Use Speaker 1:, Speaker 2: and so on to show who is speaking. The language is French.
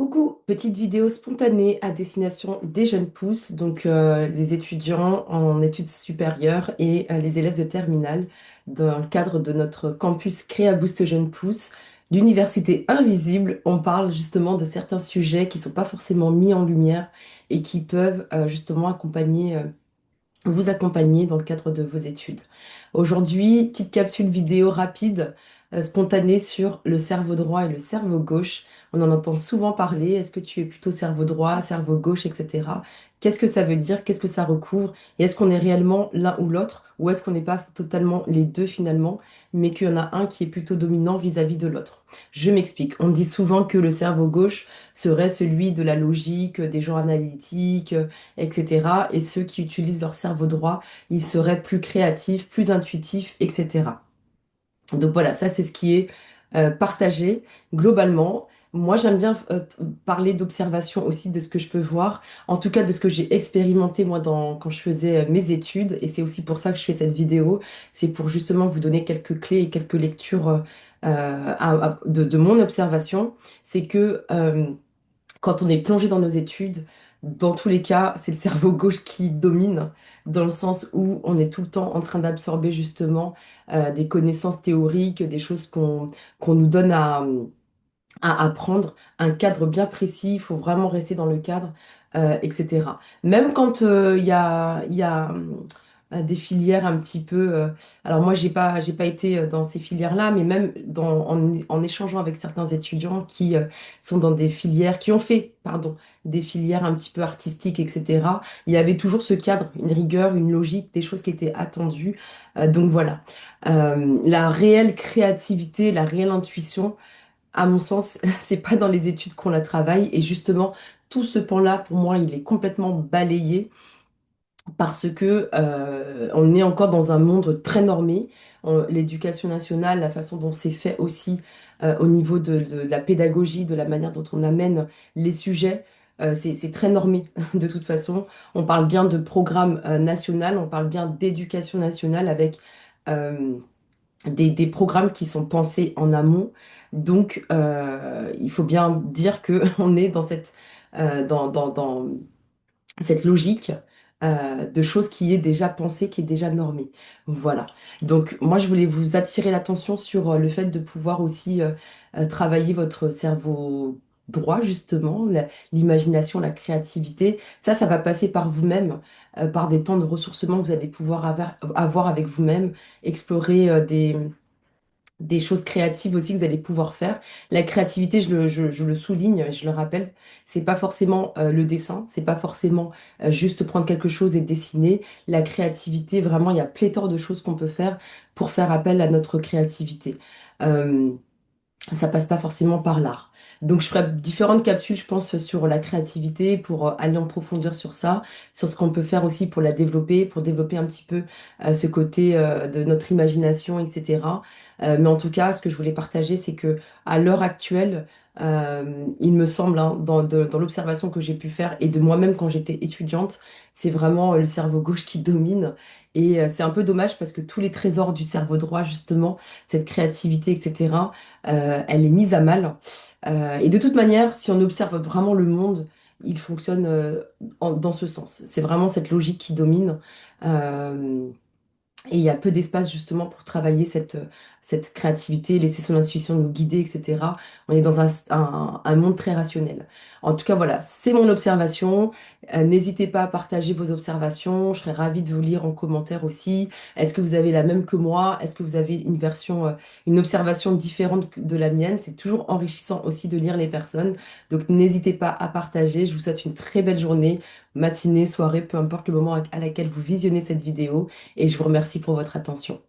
Speaker 1: Coucou, petite vidéo spontanée à destination des jeunes pousses, donc les étudiants en études supérieures et les élèves de terminale, dans le cadre de notre campus Créa Boost Jeunes Pousses, l'université invisible. On parle justement de certains sujets qui ne sont pas forcément mis en lumière et qui peuvent justement vous accompagner dans le cadre de vos études. Aujourd'hui, petite capsule vidéo rapide, spontanée sur le cerveau droit et le cerveau gauche. On en entend souvent parler. Est-ce que tu es plutôt cerveau droit, cerveau gauche, etc. Qu'est-ce que ça veut dire? Qu'est-ce que ça recouvre? Et est-ce qu'on est réellement l'un ou l'autre? Ou est-ce qu'on n'est pas totalement les deux finalement, mais qu'il y en a un qui est plutôt dominant vis-à-vis de l'autre? Je m'explique. On dit souvent que le cerveau gauche serait celui de la logique, des gens analytiques, etc. Et ceux qui utilisent leur cerveau droit, ils seraient plus créatifs, plus intuitifs, etc. Donc voilà, ça c'est ce qui est partagé globalement. Moi, j'aime bien parler d'observation aussi de ce que je peux voir, en tout cas de ce que j'ai expérimenté moi quand je faisais mes études, et c'est aussi pour ça que je fais cette vidéo. C'est pour justement vous donner quelques clés et quelques lectures de mon observation. C'est que quand on est plongé dans nos études, dans tous les cas, c'est le cerveau gauche qui domine, dans le sens où on est tout le temps en train d'absorber justement des connaissances théoriques, des choses qu'on nous donne à apprendre, un cadre bien précis, il faut vraiment rester dans le cadre, etc. Même quand il y a des filières un petit peu... alors moi, j'ai pas été dans ces filières-là, mais même en échangeant avec certains étudiants qui sont dans des filières, qui ont fait, pardon, des filières un petit peu artistiques, etc., il y avait toujours ce cadre, une rigueur, une logique, des choses qui étaient attendues. Donc voilà. La réelle créativité, la réelle intuition, à mon sens, c'est pas dans les études qu'on la travaille. Et justement, tout ce pan-là, pour moi, il est complètement balayé parce que on est encore dans un monde très normé. L'éducation nationale, la façon dont c'est fait aussi au niveau de la pédagogie, de la manière dont on amène les sujets, c'est très normé de toute façon. On parle bien de programme national, on parle bien d'éducation nationale avec euh, des programmes qui sont pensés en amont. Donc, il faut bien dire que on est dans cette logique de choses qui est déjà pensée, qui est déjà normée. Voilà. Donc, moi, je voulais vous attirer l'attention sur le fait de pouvoir aussi travailler votre cerveau droit, justement, l'imagination, la créativité. Ça va passer par vous-même, par des temps de ressourcement que vous allez pouvoir avoir avec vous-même, explorer des choses créatives aussi que vous allez pouvoir faire. La créativité, je le souligne, je le rappelle, c'est pas forcément le dessin, c'est pas forcément juste prendre quelque chose et dessiner. La créativité, vraiment, il y a pléthore de choses qu'on peut faire pour faire appel à notre créativité. Euh, Ça passe pas forcément par l'art. Donc, je ferai différentes capsules, je pense, sur la créativité pour aller en profondeur sur ça, sur ce qu'on peut faire aussi pour la développer, pour développer un petit peu ce côté de notre imagination, etc. Mais en tout cas, ce que je voulais partager, c'est que à l'heure actuelle, il me semble, hein, dans l'observation que j'ai pu faire et de moi-même quand j'étais étudiante, c'est vraiment le cerveau gauche qui domine. Et c'est un peu dommage parce que tous les trésors du cerveau droit, justement, cette créativité, etc., elle est mise à mal. Et de toute manière, si on observe vraiment le monde, il fonctionne dans ce sens. C'est vraiment cette logique qui domine. Euh, et il y a peu d'espace justement pour travailler cette créativité, laisser son intuition nous guider, etc. On est dans un monde très rationnel. En tout cas, voilà, c'est mon observation. N'hésitez pas à partager vos observations. Je serais ravie de vous lire en commentaire aussi. Est-ce que vous avez la même que moi? Est-ce que vous avez une version, une observation différente de la mienne? C'est toujours enrichissant aussi de lire les personnes. Donc n'hésitez pas à partager. Je vous souhaite une très belle journée, matinée, soirée, peu importe le moment à laquelle vous visionnez cette vidéo et je vous remercie pour votre attention.